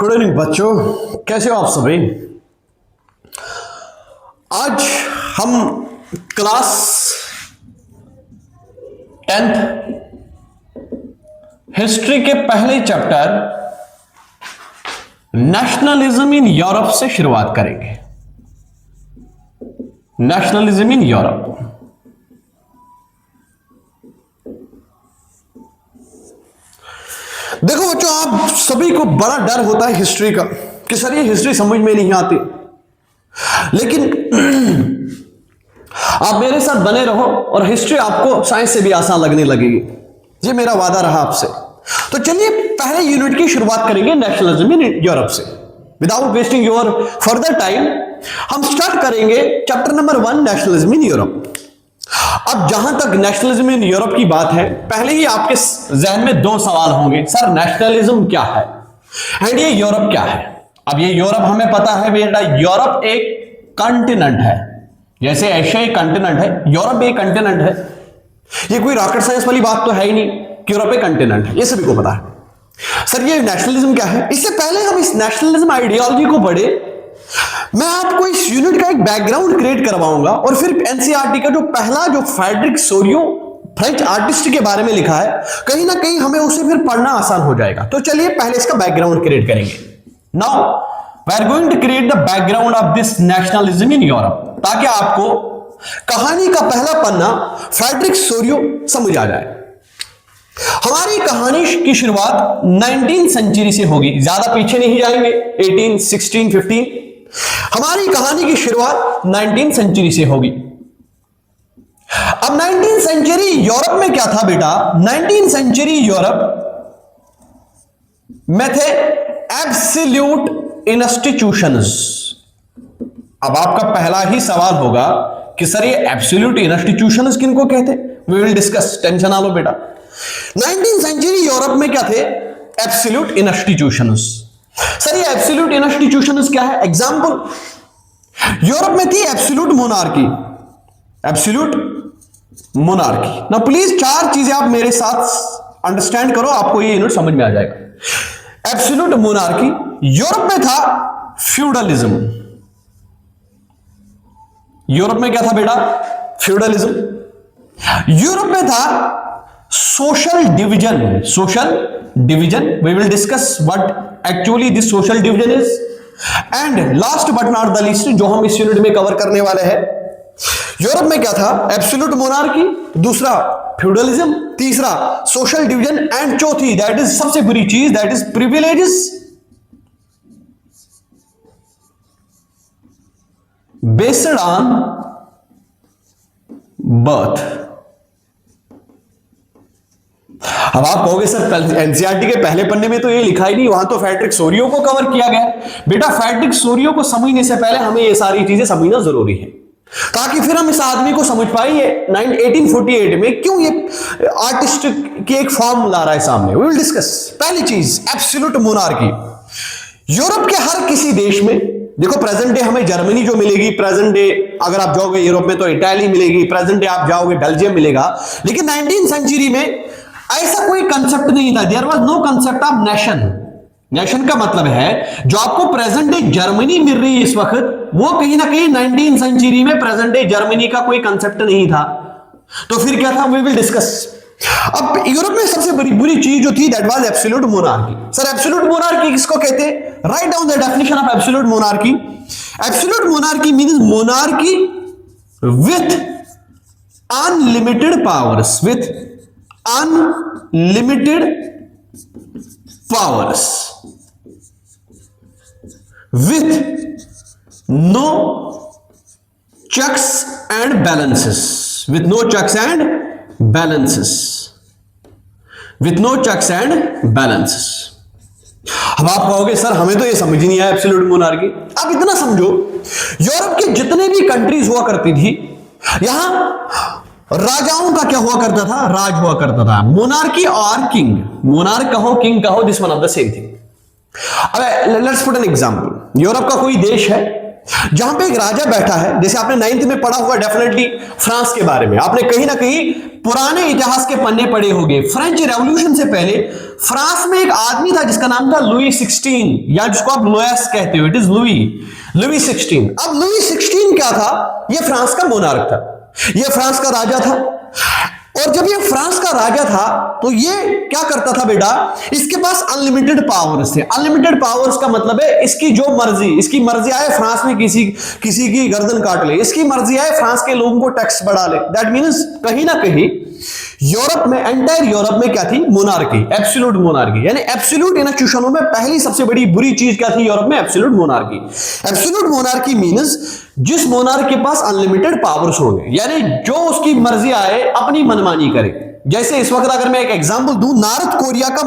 Good evening बच्चों, कैसे हो आप सभी। आज हम क्लास 10th हिस्ट्री के पहले चैप्टर नेशनलिज्म इन यूरोप से शुरुआत करेंगे। Nationalism in Europe. देखो बच्चों, आप सभी को बड़ा डर होता है हिस्ट्री का कि सर ये हिस्ट्री समझ में नहीं आती, लेकिन आप मेरे साथ बने रहो और हिस्ट्री आपको साइंस से भी आसान लगने लगेगी। ये मेरा वादा रहा आपसे। तो चलिए पहले यूनिट की शुरुआत करेंगे नेशनलिज्म इन यूरोप से। Without wasting your further time हम स्टार्ट करेंगे chapter number 1 nationalism in Europe. अब जहां तक नेशनलिज्म इन यूरोप की बात है, पहले ही आपके जहन में दो सवाल होंगे, सर नेशनलिज्म क्या है एंड ये यूरोप क्या है। अब ये यूरोप हमें पता है बेटा, यूरोप एक कॉन्टिनेंट है, जैसे एशिया एक कॉन्टिनेंट है, यूरोप एक कॉन्टिनेंट है। ये कोई रॉकेट साइंस वाली बात तो है ही नहीं कि यूरोप एक कॉन्टिनेंट है, ये सभी को पता है। सर ये नेशनलिज्म क्या है, इससे पहले हम इस नेशनलिज्म आइडियोलॉजी को पढ़े, मैं आपको इस यूनिट का एक बैकग्राउंड क्रिएट करवाऊंगा और फिर एनसीईआरटी का जो पहला जो फ्रेडरिक सोरियो फ्रेंच आर्टिस्ट के बारे में लिखा है, कहीं ना कहीं हमें उसे फिर पढ़ना आसान हो जाएगा। तो चलिए पहले इसका बैकग्राउंड क्रिएट करेंगे। Now we are going to create the background of this nationalism in Europe, ताकि आपको कहानी का पहला पन्ना फ्रेडरिक सोरियो समझ आ जाए। हमारी कहानी की शुरुआत 19th सेंचुरी से होगी, ज्यादा पीछे नहीं जाएंगे, 18, 16, 15। हमारी कहानी की शुरुआत 19th सेंचुरी से होगी। अब 19th सेंचुरी यूरोप में क्या था बेटा, 19th सेंचुरी यूरोप में थे एब्सोल्यूट इंस्टीट्यूशंस। अब आपका पहला ही सवाल होगा कि सर ये एब्सोल्यूट इंस्टीट्यूशंस किनको कहते, वी विल डिस्कस, टेंशन ना लो बेटा। 19th सेंचुरी यूरोप में क्या थे, एब्सोल्यूट इंस्टीट्यूशंस। सर ये एब्सोल्यूट इंस्टीट्यूशंस क्या है, एग्जांपल, यूरोप में थी एब्सोल्यूट मोनार्की। Absolute monarchy. ना प्लीज चार चीजें आप मेरे साथ अंडरस्टैंड करो, आपको ये यूनिट समझ में आ जाएगा। एब्सोल्यूट मोनार्की, यूरोप में था फ्यूडलिज्म। यूरोप में क्या था बेटा, फ्यूडलिज्म। यूरोप में था social division. Social division, we will discuss what actually this social division is. And last but not the least, जो हम इस यूनिट में कवर करने वाले हैं, यूरोप में क्या था, एब्सोल्यूट मोनार्की, दूसरा फ्यूडलिज्म, तीसरा सोशल डिवीजन, एंड चौथी दैट इज सबसे बुरी चीज, that is privileges based on birth. अब आप कहोगे सर एनसीईआरटी के पहले पन्ने में तो ये लिखा ही नहीं, वहां तो फ्रेडरिक सोरियो को कवर किया गया। बेटा फ्रेडरिक सोरियो को समझने से पहले हमें ये सारी चीजें समझना जरूरी है, ताकि फिर हम इस आदमी को समझ पाए 1848 में क्यों ये आर्टिस्ट की एक फॉर्म ला रहा है सामने। We will discuss. पहली चीज एब्सोल्यूट मोनार्की। यूरोप के हर किसी देश में, देखो प्रेजेंट डे हमें जर्मनी जो मिलेगी, प्रेजेंट डे अगर आप जाओगे यूरोप में तो इटाली मिलेगी, प्रेजेंट डे आप जाओगे बेल्जियम मिलेगा, लेकिन 19th सेंचुरी में ऐसा कोई कंसेप्ट नहीं था। There was no concept of nation. Nation का मतलब है जो आपको प्रेजेंट डे जर्मनी मिल रही है इस वक्त, वो कहीं ना कहीं 19th सेंचुरी में प्रेजेंट डे जर्मनी का कोई कंसेप्ट नहीं था। तो फिर क्या था, वी विल डिस्कस। अब यूरोप में सबसे बड़ी बुरी चीज जो थी, that was absolute monarchy. Sir absolute monarchy किसको कहते हैं, write down the definition of absolute monarchy. Absolute monarchy means monarchy with unlimited powers, with unlimited powers, with no checks and balances, with no checks and balances, with no checks and balances। अब आप कहोगे sir हमें तो ये समझ ही नहीं आया absolute monarchy. अब इतना समझो, यूरोप के जितने भी कंट्रीज हुआ करती थी, यहां राजाओं का क्या हुआ करता था, राज हुआ करता था। मोनार्की और किंग, मोनार्क कहो किंग कहो, this one of the same thing. अब let's put an example. Europe का कोई देश है, जहां पे एक राजा बैठा है, जैसे आपने 9th में पढ़ा होगा डेफिनेटली फ्रांस के बारे में, आपने कहीं ना कहीं पुराने इतिहास के पन्ने पढ़े होंगे। फ्रेंच रेवोल्यूशन से पहले फ्रांस में एक आदमी था जिसका नाम था लुई 16, या जिसको आप लुईस कहते हो, इट इज लुई 16। अब लुई 16 क्या था? ये फ्रांस का मोनार्क था, ये फ्रांस का राजा था। और जब ये फ्रांस का राजा था तो ये क्या करता था बेटा, इसके पास अनलिमिटेड पावर्स थे। अनलिमिटेड पावर्स का मतलब है इसकी मर्जी आए फ्रांस में किसी की गर्दन काट ले, इसकी मर्जी आए फ्रांस के लोगों को टैक्स बढ़ा ले। दैट मीन्स कहीं ना कहीं यूरोप में, एंटायर यूरोप में क्या थी? Monarchy, absolute monarchy. यानी एब्सोल्यूट इंस्टीट्यूशनों में पहली सबसे बड़ी बुरी चीज क्या थी यूरोप में? Absolute monarchy. Absolute monarchy means जिस मोनार्क के पास अनलिमिटेड पावर्स होंगे, यानी जो उसकी मर्जी आए अपनी मनमानी करे। जैसे इस वक्त अगर मैं एक एग्जांपल दूं, नॉर्थ कोरिया का,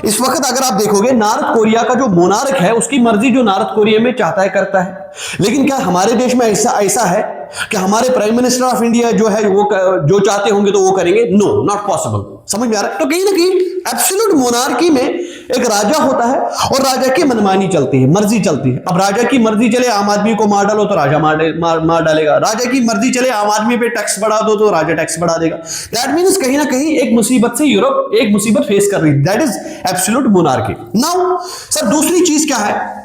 इस वक्त अगर आप देखोगे नॉर्थ कोरिया का जो मोनार्क है उसकी मर्जी जो नॉर्थ कोरिया में चाहता है करता है। लेकिन क्या हमारे देश में ऐसा है कि हमारे प्राइम मिनिस्टर ऑफ इंडिया जो है वो जो चाहते होंगे तो वो करेंगे? No, not possible. समझ में आ रहा है? तो कहीं ना कहीं एब्सोल्यूट मोनार्की में एक राजा होता है और राजा की मनमानी चलती है, मर्जी चलती है। अब राजा की मर्जी चले आम आदमी को मार डालो तो राजा मार डालेगा, राजा की मर्जी चले आम आदमी पे टैक्स बढ़ा दो तो राजा टैक्स बढ़ा देगा। दैट मीन्स कहीं ना कहीं एक मुसीबत से यूरोप एक मुसीबत फेस कर रही है, that is absolute monarchy. Now sir दूसरी चीज क्या है?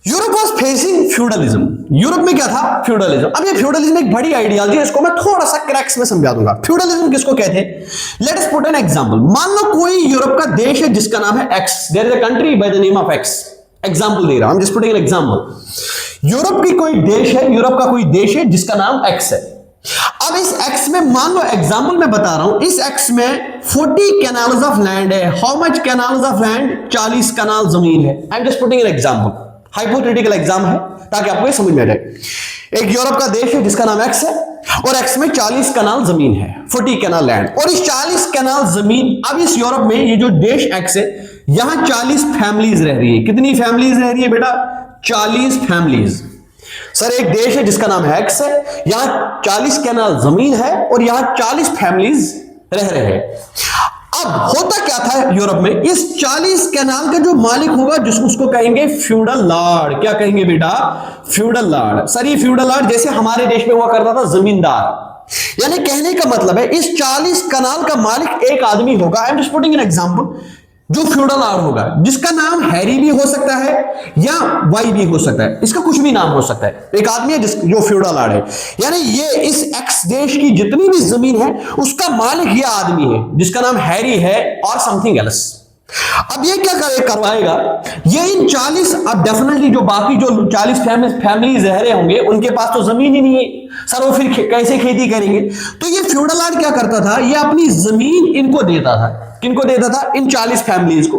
Europe was facing feudalism. Europe में क्या था? फ्यूडलिज्म। अब ये फ्यूडलिज्म एक बड़ी आइडियोलॉजी है, इसको मैं थोड़ा सा क्रैक्स में समझा दूंगा। फ्यूडलिज्म किसको कहते हैं? Let us put an example. मान लो कोई यूरोप का देश है जिसका नाम है X, there is a country by the name of X. Example दे रहा हूं, just putting an example. Europe की कोई देश है, यूरोप का कोई देश है जिसका नाम एक्स है। अब इस एक्स में मान लो, एग्जांपल मैं बता रहा हूं, इस एक्स में 40 कैनाल्स ऑफ लैंड है। How much canals of land? 40 canal जमीन है। आई am just putting an example, hypothetical exam है ताकि आपको ये समझ में आ जाए। एक यूरोप का देश है जिसका नाम एक्स है और एक्स में 40 कैनाल जमीन है, 40 कैनाल लैंड। और इस 40 कैनाल जमीन, अब इस यूरोप में ये जो देश एक्स है यहां 40 फैमिलीज रह रही है। कितनी फैमिलीज रह रही है बेटा? 40 फैमिलीज। सर एक देश है जिसका नाम एक्स है, यहां 40 कैनाल जमीन है और यहां 40 फैमिलीज रह रहे हैं। अब होता क्या था यूरोप में, इस 40 कैनाल का जो मालिक होगा जिसको उसको कहेंगे फ्यूडल लॉर्ड। क्या कहेंगे बेटा? Feudal Lord. सर ये फ्यूडल लॉर्ड जैसे हमारे देश में हुआ करता था जमींदार। यानी कहने का मतलब है इस 40 कैनाल का मालिक एक आदमी होगा। आई am just putting an example, जो फ्यूडल लॉर्ड होगा जिसका नाम हैरी भी हो सकता है या वाई भी हो सकता है, इसका कुछ भी नाम हो सकता है। एक आदमी है जो फ्यूडल लॉर्ड है, यानी ये इस एक्स देश की जितनी भी जमीन है उसका मालिक ये आदमी है जिसका नाम हैरी है और समथिंग एल्स। अब ये क्या करवाएगा, ये इन 40, अब डेफिनेटली जो बाकी जो 40 फैमिलीज रह रहे होंगे उनके पास तो जमीन ही नहीं है सर, वो फिर कैसे खेती करेंगे? तो ये फ्यूडल लॉर्ड क्या करता था, ये अपनी जमीन इनको देता था। किनको देता था? इन 40 फैमिलीज को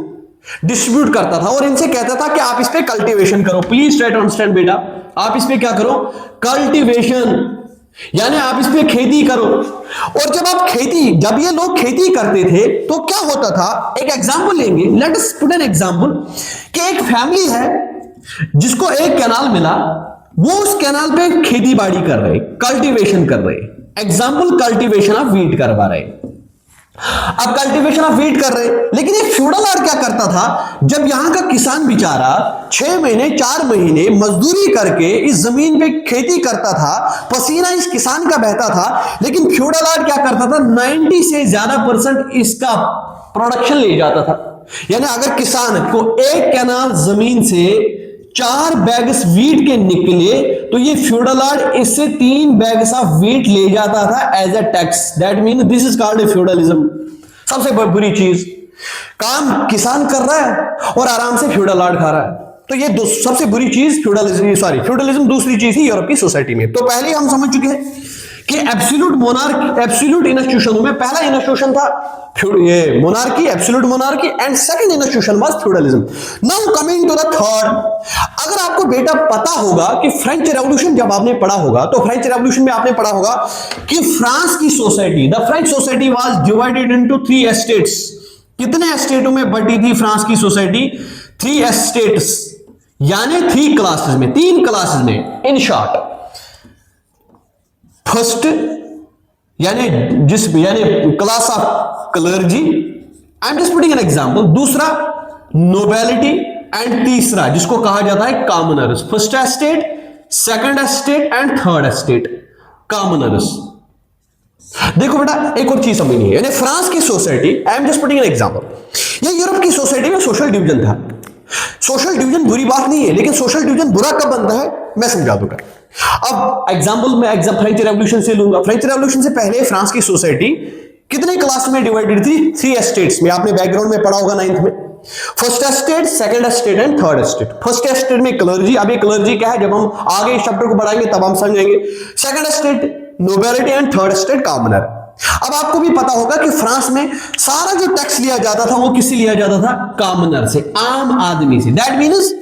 डिस्ट्रीब्यूट करता था और इनसे कहता था कि आप इस पे कल्टीवेशन करो। प्लीज ट्राई टू अंडरस्टैंड बेटा, आप इस पे क्या करो? कल्टीवेशन, यानी आप इस पे खेती करो। और जब ये लोग खेती करते थे तो क्या होता था, एक एग्जांपल लेंगे, let us put an example कि एक फैमिली है जिसको एक कैनाल मिला, वो उस कैनाल पे खेती बाड़ी कर रहे, कल्टीवेशन कर रहे। एग्जांपल कल्टीवेशन ऑफ वीट करवा रहे। अब कल्टीवेशन ऑफ वीट कर रहे, लेकिन एक फ्यूडल लॉर्ड क्या करता था, जब यहां का किसान बेचारा 6 महीने 4 महीने मजदूरी करके इस जमीन पे खेती करता था, पसीना इस किसान का बहता था, लेकिन फ्यूडल लॉर्ड क्या करता था, 90 से ज्यादा % इसका प्रोडक्शन ले जाता था। यानी अगर किसान को एक कैनाल जमीन से 4 बैग्स वीट के निकले तो ये फ्यूडल लॉर्ड इससे 3 बैग्स ऑफ वीट ले जाता था as a tax. That mean this is called feudalism. सबसे बुरी चीज, काम किसान कर रहा है और आराम से फ्यूडल लॉर्ड खा रहा है। तो ये सबसे बुरी चीज फ्यूडलिज्म दूसरी चीज थी यूरोप की सोसाइटी में। तो पहले हम समझ चुके हैं कि एब्सोल्यूट मोनार्क, एब्सोल्यूट इंस्टीट्यूशन में पहला इंस्टीट्यूशन था ये monarchy, absolute monarchy, and second institution was feudalism. Now coming to the third, अगर आपको बेटा पता होगा कि फ्रेंच रेवोल्यूशन जब आपने पढ़ा होगा तो फ्रेंच रेवोल्यूशन में आपने पढ़ा होगा कि फ्रांस की society, the French society was divided into 3 estates. कितने एस्टेटों में बटी थी फ्रांस की सोसाइटी? 3 एस्टेट्स, यानी 3 क्लासेस में, 3 क्लासेस में। इन शॉर्ट, फर्स्ट यानी class of clergy, I am just putting an example. दूसरा नोबेलिटी, एंड तीसरा जिसको कहा जाता है commoners. First estate, second state and third state commoners. देखो बेटा एक और चीज समझनी है, यानी फ्रांस की society, I am just putting an example, ये यूरोप की सोसाइटी में सोशल डिवीजन था। सोशल डिवीजन बुरी बात नहीं है, लेकिन सोशल डिवीजन बुरा कब बनता है मैं समझा दूंगा। अब एग्जांपल मैं फ्रेंच रेवोल्यूशन से लूंगा। फ्रेंच रेवोल्यूशन से पहले फ्रांस की सोसाइटी कितने क्लास में डिवाइडेड थी? 3 स्टेट्स में। आपने बैकग्राउंड में पढ़ा होगा 9th में। First state, second state and third state. First state में क्लर्जी, अभी क्लर्जी क्या है जब हम आगे इस चैप्टर को बढ़ाएंगे तब हम समझेंगे। Second state nobility and third state commoner. अब आपको भी पता होगा कि फ्रांस में सारा जो टैक्स लिया जाता था वो किससे लिया जाता था? कॉमनर से, आम आदमी से। दैट मीन्स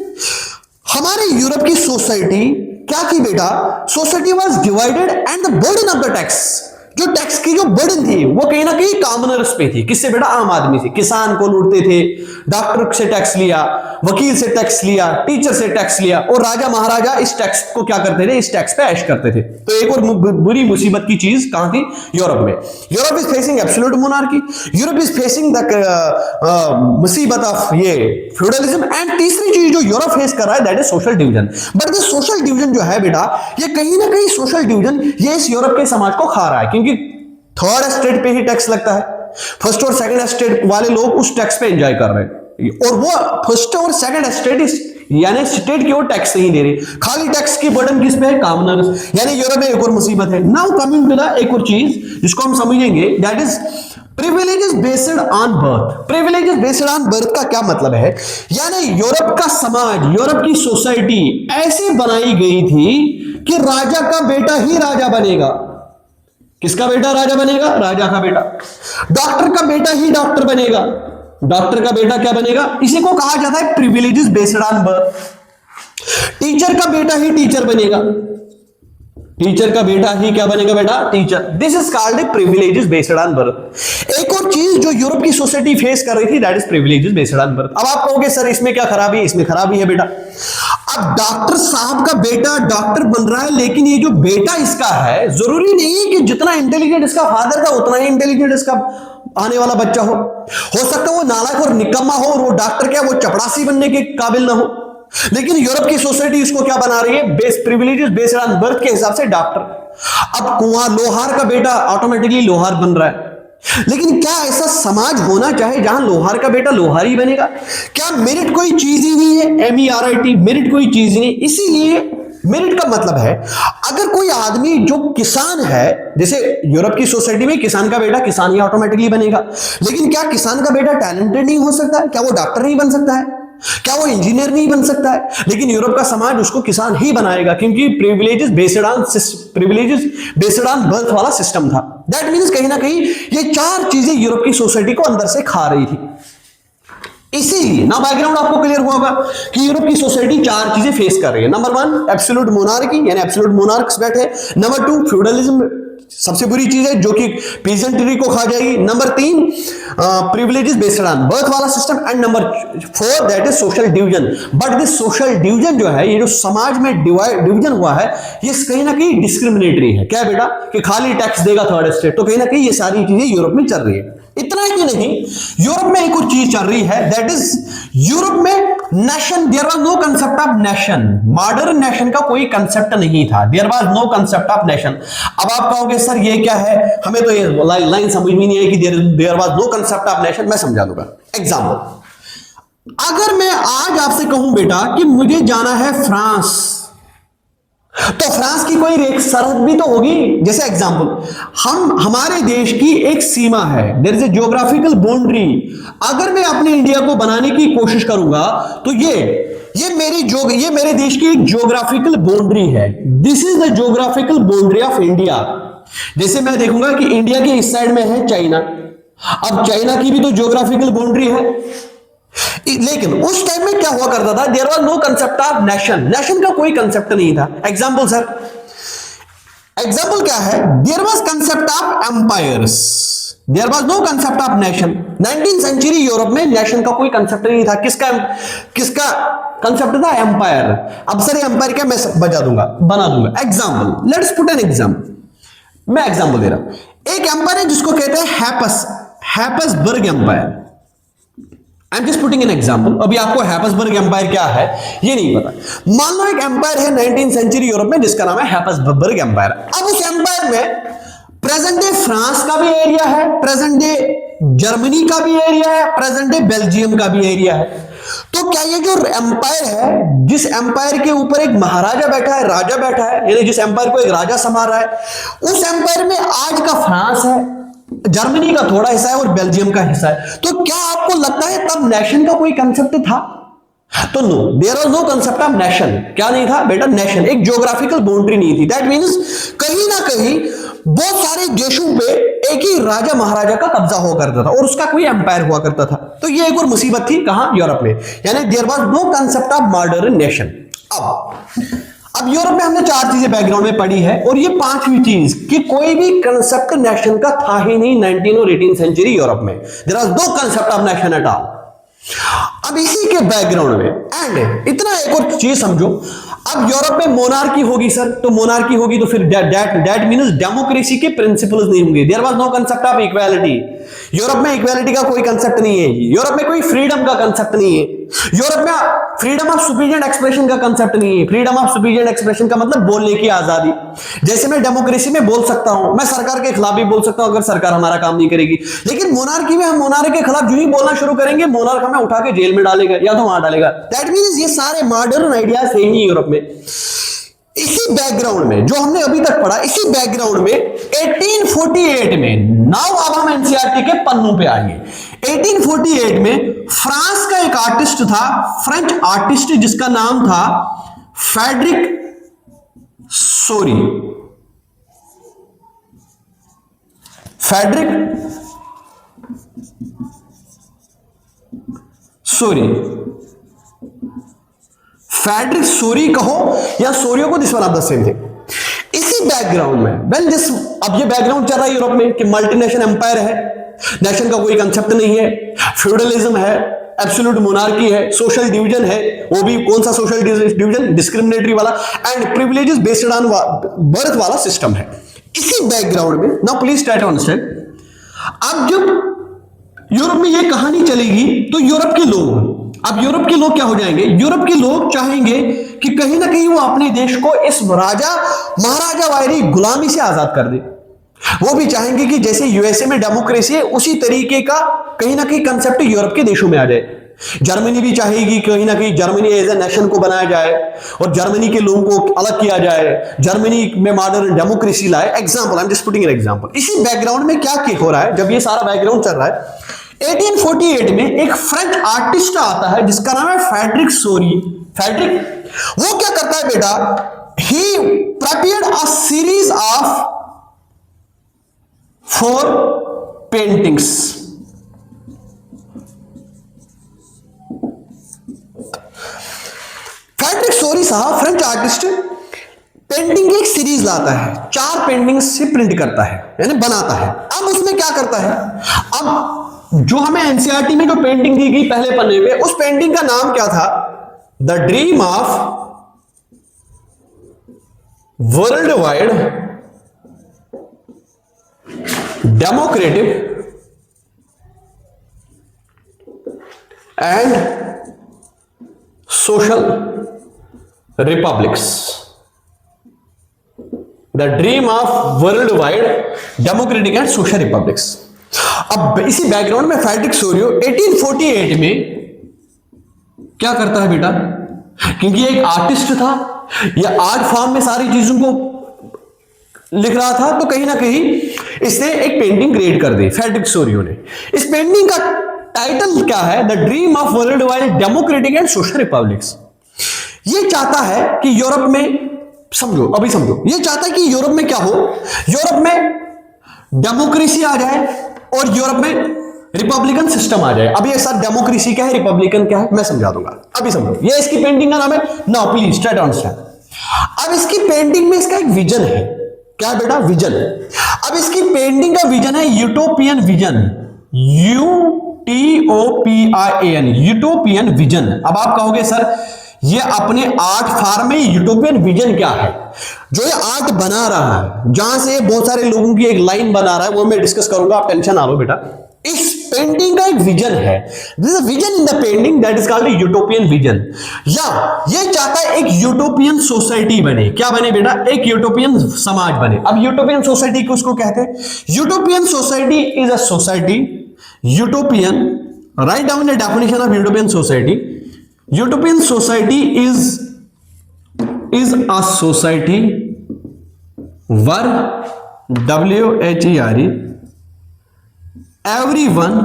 हमारे यूरोप की सोसाइटी क्या की बेटा? Society was divided and the burden of the tax, जो टैक्स की जो बर्डन थी वो कहीं ना कहीं कॉमनर्स पे थी। किससे बेटा? आम आदमी से। किसान को लूटते थे, डॉक्टर से टैक्स लिया, वकील से टैक्स लिया, टीचर से टैक्स लिया, और राजा महाराजा इस टैक्स को क्या करते थे? इस टैक्स पे ऐश करते थे। तो एक और बुरी मुसीबत की चीज कहां थी? यूरोप में। Europe is facing absolute monarchy, Europe is facing the मुसीबत ऑफ ये फ्यूडलिज्म, एंड तीसरी चीज जो यूरोप फेस कर रहा है that is social division. But this social division जो है बेटा, ये कहीं ना कहीं सोशल डिवीजन ये इस यूरोप के समाज को खा रहा है, क्योंकि थर्ड स्टेट पे ही टैक्स लगता है। फर्स्ट और सेकंड स्टेट वाले लोग उस टैक्स पे एंजॉय कर रहे हैं, और वो फर्स्ट और सेकंड स्टेट यानी स्टेट की ओर टैक्स नहीं दे रही, खाली टैक्स की बर्डन किस पे है? कॉमनर्स। यानी यूरोप में एक और मुसीबत है। नाउ कमिंग टू द एक और चीज जिसको हम समझेंगे, that is privileges based on birth. Privileges based on birth का क्या मतलब है? यानी यूरोप का समाज, यूरोप की सोसाइटी ऐसी बनाई गई थी कि राजा का बेटा ही राजा बनेगा। किसका बेटा राजा बनेगा? राजा का बेटा। डॉक्टर का बेटा ही डॉक्टर बनेगा, डॉक्टर का बेटा क्या बनेगा? इसी को कहा जाता है privileges based on birth. Teacher का बेटा ही टीचर बनेगा, टीचर का बेटा ही क्या बनेगा बेटा? Teacher. This is called a privileges based on birth. एक और चीज जो यूरोप की सोसाइटी फेस कर रही थी that is privileges based on birth. अब आप कहोगे सर इसमें क्या खराबी है? इसमें खराबी है बेटा। अब डॉक्टर साहब का बेटा डॉक्टर बन रहा है, लेकिन ये जो बेटा इसका है जरूरी नहीं कि जितना इंटेलिजेंट इसका फादर का उतना ही इंटेलिजेंट इसका आने वाला बच्चा हो सकता है वो नालायक और निकम्मा हो, और वो डॉक्टर क्या वो चपरासी बनने के काबिल ना हो। लेकिन यूरोप की सोसाइटी इसको क्या बना रही है? Base privileges based on birth के हिसाब से डॉक्टर। अब कुआं लोहार का बेटा ऑटोमेटिकली लोहार बन रहा है, लेकिन क्या ऐसा समाज होना चाहे जहां लोहार का बेटा लोहार ही बनेगा? क्या मेरिट कोई चीज ही नहीं है? MERIT, मेरिट कोई चीज नहीं। इसीलिए मेरिट का मतलब है अगर कोई आदमी जो किसान है, जैसे यूरोप की सोसाइटी में किसान का बेटा किसान ही ऑटोमेटिकली बनेगा, लेकिन क्या किसान का बेटा टैलेंटेड नहीं हो सकता है? क्या वो डॉक्टर नहीं बन सकता है? क्या वो इंजीनियर नहीं बन सकता है? लेकिन यूरोप का समाज उसको किसान ही बनाएगा, क्योंकि प्रिविलेजेस बेस्ड ऑन बर्थ वाला सिस्टम था। दैट मींस कहीं ना कहीं ये 4 चीजें यूरोप की सोसाइटी को अंदर से खा रही थी। इसीलिए ना बैकग्राउंड आपको क्लियर हुआ होगा कि यूरोप की सोसाइटी 4 चीजें फेस कर रही है। नंबर 1 एब्सोल्यूट मोनार्की, यानी एब्सोल्यूट मोनार्क्स बैठे। नंबर 2 फ्यूडलिज्म, सबसे बुरी चीज है जो कि पीजेंट्री को खा जाएगी। Number 3 privileges based on birth वाला system, and number 4 that is social division. But this social division जो है, ये जो समाज में डिवीजन हुआ है, ये कहीं ना कहीं डिस्क्रिमिनेटरी है। क्या बेटा? कि खाली टैक्स देगा थर्ड स्टेट। तो कहीं ना कहीं ये सारी चीजें यूरोप में चल रही है। इतना ही नहीं, यूरोप में एक और चीज चल रही है, दैट इज यूरोप में nation, there was no concept of nation. Modern nation का कोई कंसेप्ट नहीं था, there was no concept of nation. अब आप कहोगे सर ये क्या है, हमें तो ये लाइन समझ में नहीं है कि there was no concept of nation. मैं समझा दूंगा। एग्जांपल, अगर मैं आज आपसे कहूं बेटा कि मुझे जाना है फ्रांस, तो फ्रांस की कोई सरहद भी तो होगी। जैसे एग्जांपल, हमारे देश की एक सीमा है, there is a geographical boundary. अगर मैं अपने इंडिया को बनाने की कोशिश करूंगा तो ये मेरे देश की एक ज्योग्राफिकल बाउंड्री है। This is the geographical boundary of India. जैसे मैं देखूंगा कि इंडिया के इस साइड में है चाइना, अब चाइना की भी तो ज्योग्राफिकल बाउंड्री है, लेकिन उस टाइम में क्या हुआ करता था? There was no concept of nation. Nation का कोई कंसेप्ट नहीं था। एग्जांपल सर, एग्जांपल क्या है? There was concept of empires, there was no concept of nation. 19th century Europe में नेशन का कोई कंसेप्ट नहीं था। किसका कंसेप्ट था? एम्पायर। अब सर एम्पायर क्या? मैं बना दूंगा example. Let's put an example. मैं एग्जांपल दे रहा हूं। एक एम्पायर है जिसको कहते हैं Habsburg empire. I am just putting an example. अभी आपको हैप्सबर्ग एम्पायर क्या है ये नहीं पता। मान लो एक एम्पायर है 19th सेंचुरी यूरोप में जिसका नाम है हैप्सबर्ग एम्पायर। अब उस एम्पायर में प्रेजेंट डे फ्रांस का भी एरिया है, प्रेजेंट डे जर्मनी का भी एरिया है, प्रेजेंट डे बेल्जियम का भी एरिया है। तो क्या ये जो एम्पायर है, जिस एम्पायर के ऊपर एक महाराजा बैठा है, राजा बैठा है, यानी जिस एम्पायर को एक राजा संभाल रहा है, उस एम्पायर में आज का फ्रांस है, जर्मनी का थोड़ा हिस्सा है और बेल्जियम का हिस्सा है। तो क्या आपको लगता है तब नेशन का कोई कंसेप्ट था? तो no, there was no concept of nation. क्या नहीं था बेटा? नेशन। एक ज्योग्राफिकल बाउंड्री नहीं थी। दैट मीन्स कहीं ना कहीं बहुत सारे देशों पे एक ही राजा महाराजा का कब्जा हुआ करता था और उसका कोई एम्पायर हुआ करता था। तो ये एक और मुसीबत थी कहां? यूरोप में। यानी there was no concept of modern nation. अब यूरोप में हमने 4 चीजें बैकग्राउंड में पढ़ी है और ये 5वीं चीज कि कोई भी कंसेप्ट नेशन का था ही नहीं 19 और 18 सेंचुरी यूरोप में। There was no concept of nation at all. अब इसी के बैकग्राउंड में एंड इतना एक और चीज समझो, अब यूरोप में मोनार्की होगी सर, तो मोनार्की होगी तो फिर दैट मींस डेमोक्रेसी के प्रिंसिपल्स नहीं होंगे। There was no concept of equality. Europe में इक्वालिटी का कोई कंसेप्ट नहीं है। यूरोप में कोई फ्रीडम का कंसेप्ट नहीं है। यूरोप में फ्रीडम ऑफ सुपीरियर एक्सप्रेशन का कंसेप्ट नहीं है। फ्रीडम ऑफ सुपीरियर एक्सप्रेशन का मतलब बोलने की आजादी। जैसे मैं डेमोक्रेसी में बोल सकता हूं, मैं सरकार के खिलाफ भी बोल सकता हूं अगर सरकार हमारा काम नहीं करेगी। लेकिन मोनार्की में हम मोनार्क के खिलाफ जो ही बोलना शुरू करेंगे, मोनार्क हमें उठा के जेल में डालेगा या तो वहां डालेगा। दैट मींस ये सारे मॉडर्न आइडियाज है ही यूरोप में। इसी बैकग्राउंड में जो हमने अभी तक पढ़ा, इसी बैकग्राउंड में 1848 में, नाउ अब हम एनसीईआरटी के पन्नों पे आएंगे। 1848 में फ्रांस का एक आर्टिस्ट था, फ्रेंच आर्टिस्ट, जिसका नाम था Frederic Sorrieu. Frederic Sorrieu, Frederic Sorrieu कहो या सोरियो को, this one of the same thing. इसी बैकग्राउंड में अब ये बैकग्राउंड चल रहा है यूरोप में कि मल्टीनेशनल एम्पायर है, नेशन का कोई कंसेप्ट नहीं है, फ्यूडलिज्म है, एब्सोल्यूट मोनार्की है, सोशल डिवीजन है, वो भी कौन सा सोशल डिवीजन? डिस्क्रिमिनेटरी वाला, and privileges based on birth वाला सिस्टम है। इसी बैकग्राउंड में now please try to understand. अब जब यूरोप में ये कहानी चलेगी तो यूरोप के लोग क्या हो जाएंगे? यूरोप के लोग चाहेंगे कि कहीं ना कहीं वो अपने देश को इस महाराजा वायरी गुलामी से आजाद कर दे। वो भी चाहेंगे कि जैसे यूएसए में डेमोक्रेसी है उसी तरीके का कहीं ना कहीं कंसेप्ट यूरोप के देशों में आ जाए। जर्मनी भी चाहेगी कहीं ना कहीं जर्मनी एज ए नेशन को बनाया जाए और जर्मनी के लोगों को अलग किया जाए, जर्मनी में मॉडर्न डेमोक्रेसी लाए। Example, I am just putting an example. इसी बैकग्राउंड में क्या हो रहा है? जब ये सारा बैकग्राउंड चल रहा है, 1848 में एक फ्रेंच आर्टिस्ट आता है जिसका नाम है फ्रेडरिक सोरी। फ्रेडरिक वो क्या करता है बेटा? He prepared a series of 4 paintings. Frederic Sorrieu साहब फ्रेंच आर्टिस्ट पेंटिंग की एक सीरीज लाता है, 4 पेंटिंग्स से प्रिंट करता है यानी बनाता है। अब उसमें क्या करता है? अब जो हमें एनसीईआरटी में जो पेंटिंग दी गई पहले पन्ने पे, उस पेंटिंग का नाम क्या था? The dream of world wide democratic and social republics. The dream of world wide democratic and social republics. अब इसी बैकग्राउंड में फ्रेडरिक सोरियो 1848 में क्या करता है बेटा? क्योंकि एक आर्टिस्ट था, यह आर्ट फॉर्म में सारी चीजों को लिख रहा था, तो कहीं ना कहीं इसने एक पेंटिंग क्रिएट कर दी फ्रेडरिक सोरियो ने। इस पेंटिंग का टाइटल क्या है? The dream of world wide democratic and social republics. ये चाहता है कि यूरोप में, अभी समझो, ये चाहता है कि यूरोप में क्या हो? यूरोप में डेमोक्रेसी आ जाए और यूरोप में रिपब्लिकन सिस्टम आ जाए। अब ये सर डेमोक्रेसी क्या है, रिपब्लिकन क्या है, मैं समझा दूंगा। अभी समझो, ये इसकी पेंटिंग का नाम है। Now please try to understand. अब इसकी पेंटिंग में इसका एक विजन है। क्या बेटा? विजन। अब इसकी पेंटिंग का विजन है utopian vision, UTOPIAN, utopian vision. अब आप कहोगे सर ये अपने आर्ट फॉर्म में यूटोपियन विजन क्या है? जो ये आर्ट बना रहा है, जहां से बहुत सारे लोगों की एक लाइन बना रहा है, वो मैं डिस्कस करूंगा, आप टेंशन ना लो बेटा। इस पेंटिंग का एक विजन है, this is vision in the painting that is called utopian vision. या ये चाहता है एक यूटोपियन सोसाइटी बने। क्या बने बेटा? एक यूटोपियन समाज बने। अब यूटोपियन सोसाइटी को उसको कहते हैं, utopian society is a society, utopian, write down the definition of utopian society. Utopian society is a society where WHERE everyone,